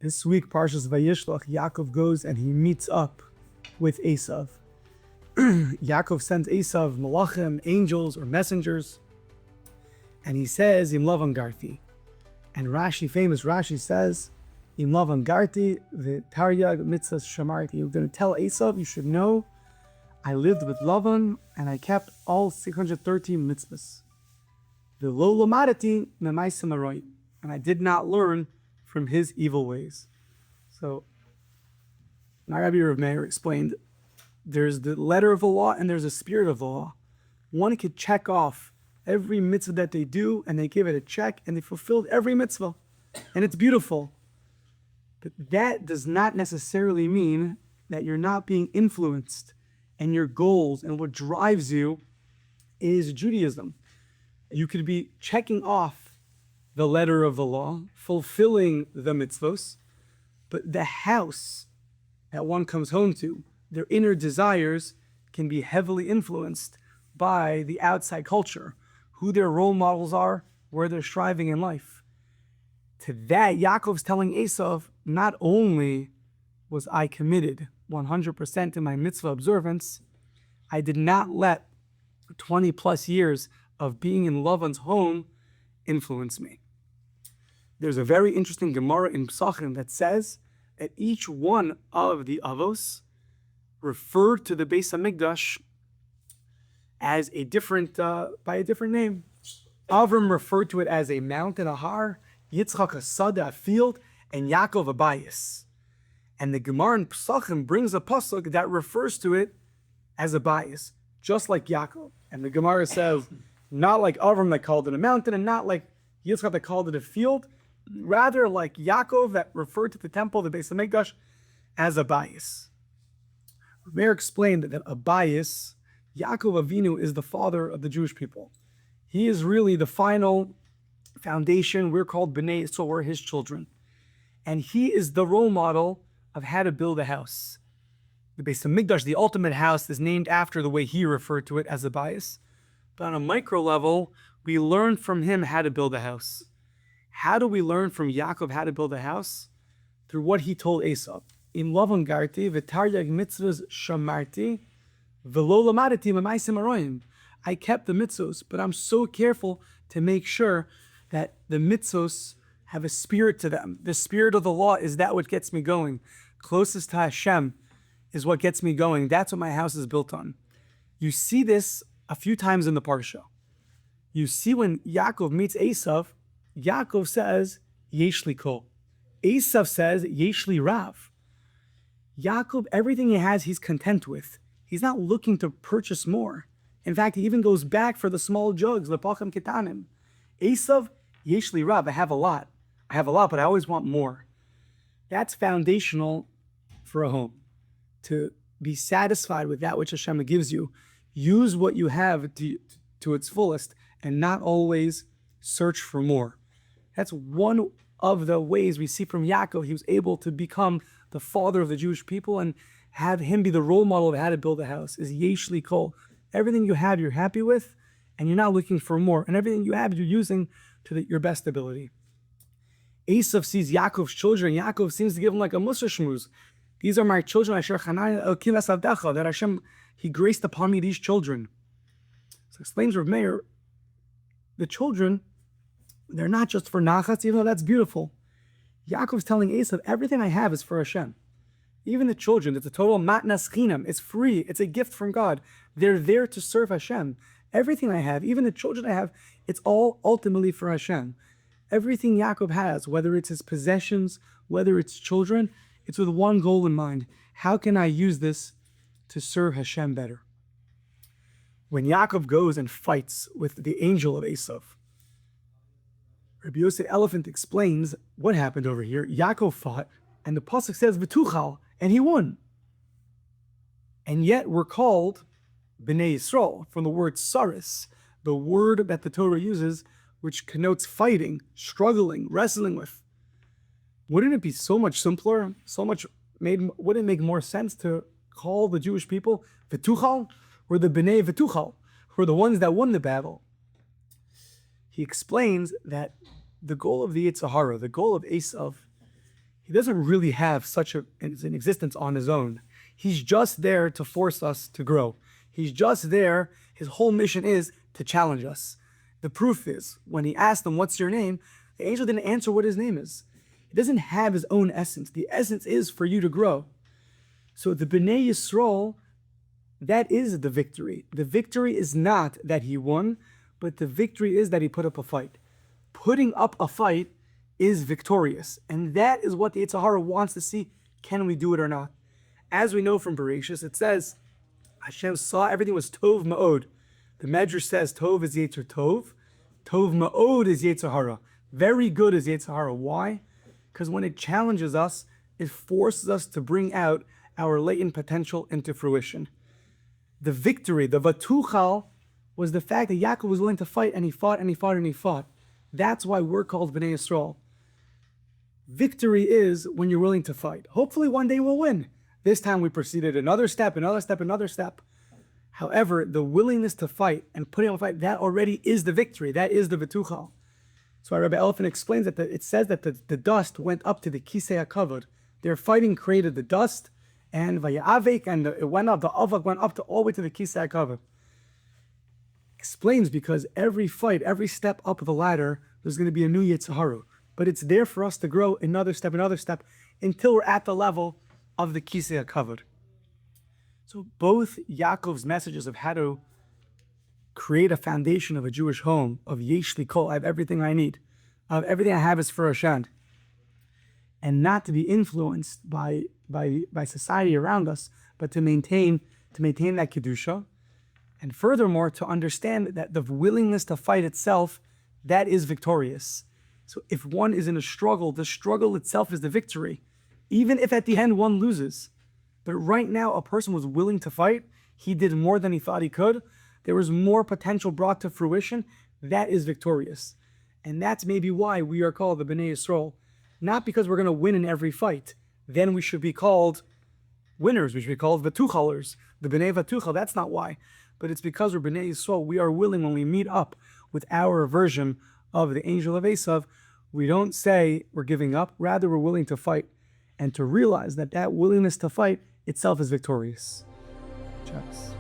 This week, Parshas Vayishlach, Yaakov goes and he meets up with Esav. Yaakov sends Esav malachim, angels or messengers, and he says, Im Lavan garti. And Rashi, famous Rashi says, Im Lavan garti, the taryag mitzvos shamarti. You're going to tell Esav, you should know, I lived with Lavan and I kept all 613 mitzvos. The lo lamadati memaisim aroyim, and I did not learn from his evil ways. So, Rabbi explained, there's the letter of the law and there's the spirit of the law. One could check off every mitzvah that they do and they give it a check and they fulfilled every mitzvah. And it's beautiful. But that does not necessarily mean that you're not being influenced and your goals and what drives you is Judaism. You could be checking off the letter of the law, fulfilling the mitzvos, but the house that one comes home to, their inner desires can be heavily influenced by the outside culture, who their role models are, where they're striving in life. To that, Yaakov's telling Esav, not only was I committed 100% to my mitzvah observance, I did not let 20 plus years of being in Lavan's home influence me. There's a very interesting Gemara in Pesachim that says that each one of the avos referred to the Beis Hamikdash as a different, by a different name. Avram referred to it as a mountain, a har, Yitzchak a sada, a field, and Yaakov a bayis. And the Gemara in Pesachim brings a pasuk that refers to it as a bayis, just like Yaakov. And the Gemara says, not like Avram that called it a mountain, and not like Yitzchak that called it a field, rather like Yaakov that referred to the temple, the Beis Hamikdash, as a bayis. Rabbi explained that a bayis, Yaakov Avinu, is the father of the Jewish people. He is really the final foundation. We're called Bnei Yisrael, we're his children. And he is the role model of how to build a house. The Beis Hamikdash, the ultimate house, is named after the way he referred to it as a bayis. But on a micro level, we learn from him how to build a house. How do we learn from Yaakov how to build a house? Through what he told Esav. Im Lavan garti, v'taryag mitzvos shamarti, v'lo lamadati memaisim aroyim. I kept the mitzvos, but I'm so careful to make sure that the mitzvos have a spirit to them. The spirit of the law is that what gets me going. Closest to Hashem is what gets me going. That's what my house is built on. You see this a few times in the Parsha. You see when Yaakov meets Esav, Yaakov says, Yesh li kol. Esav says, Yesh li rav. Yaakov, everything he has, he's content with. He's not looking to purchase more. In fact, he even goes back for the small jugs, lepachim ketanim. Esav, Yesh li rav. I have a lot, but I always want more. That's foundational for a home. To be satisfied with that which Hashem gives you. Use what you have to its fullest and not always search for more. That's one of the ways we see from Yaakov. He was able to become the father of the Jewish people and have him be the role model of how to build a house, is Yesh li kol. Everything you have, you're happy with, and you're not looking for more. And everything you have, you're using to your best ability. Esav sees Yaakov's children. Yaakov seems to give him like a Musa shmuz. These are my children, that Hashem, he graced upon me these children. So explains Rav Meir, the children, they're not just for nachas, even though that's beautiful. Yaakov's telling Esav, everything I have is for Hashem. Even the children, it's a total matnas chinam. It's free. It's a gift from God. They're there to serve Hashem. Everything I have, even the children I have, it's all ultimately for Hashem. Everything Yaakov has, whether it's his possessions, whether it's children, it's with one goal in mind. How can I use this to serve Hashem better? When Yaakov goes and fights with the angel of Esav, Rabbi Yosef Elephant explains what happened over here. Yaakov fought, and the pasuk says v'tuchal, and he won. And yet we're called Bnei Yisrael from the word saris, the word that the Torah uses, which connotes fighting, struggling, wrestling with. Wouldn't it be so much simpler, wouldn't it make more sense to call the Jewish people v'tuchal, or the Bnei v'tuchal, who are the ones that won the battle? He explains that the goal of the Yetzer Hara, the goal of Esav, he doesn't really have such an existence on his own. He's just there to force us to grow. He's just there. His whole mission is to challenge us. The proof is, when he asked him, what's your name? The angel didn't answer what his name is. He doesn't have his own essence. The essence is for you to grow. So the Bnei Yisrael, that is the victory. The victory is not that he won, but the victory is that he put up a fight. Putting up a fight is victorious. And that is what the Yetzer Hara wants to see. Can we do it or not? As we know from Bereshis, it says, Hashem saw everything was Tov Ma'od. The Medrash says Tov is Yetzer Tov. Tov Ma'od is Yetzer Hara. Very good is Yetzer Hara. Why? Because when it challenges us, it forces us to bring out our latent potential into fruition. The victory, the Vatuchal, was the fact that Yaakov was willing to fight, and he fought, and he fought, and he fought. That's why we're called Bnei Yisrael. Victory is when you're willing to fight. Hopefully one day we'll win. This time we proceeded another step, another step, another step. However, the willingness to fight and putting up a fight, that already is the victory. That is the Vatuchal. So Rabbi Elfin explains that it says that the dust went up to the Kisei HaKavod. Their fighting created the dust, and Vayavek, and it went up, the Avak went up to all the way to the Kisei HaKavod. Explains because every fight, every step up the ladder, there's going to be a new Yetzer Hara. But it's there for us to grow another step, until we're at the level of the Kisei HaKavod. So both Yaakov's messages of how to create a foundation of a Jewish home, of Yesh Li Kol, I have everything I need, of everything I have is for Hashem, and not to be influenced by society around us, but to maintain that Kedusha, and furthermore to understand that the willingness to fight itself, that is victorious. So if one is in a struggle, the struggle itself is the victory, even if at the end one loses. But right now, a person was willing to fight. He did more than he thought he could. There was more potential brought to fruition. That is victorious. And that's maybe why we are called the Bnei Yisrael. Not because we're going to win in every fight. Then we should be called winners. We should be called Vatuchalers. The Bnei Vatuchal, that's not why. But it's because we're Bnei Yisrael. We are willing, when we meet up with our version of the angel of Esav, we don't say we're giving up. Rather, we're willing to fight. And to realize that willingness to fight itself is victorious. Checks.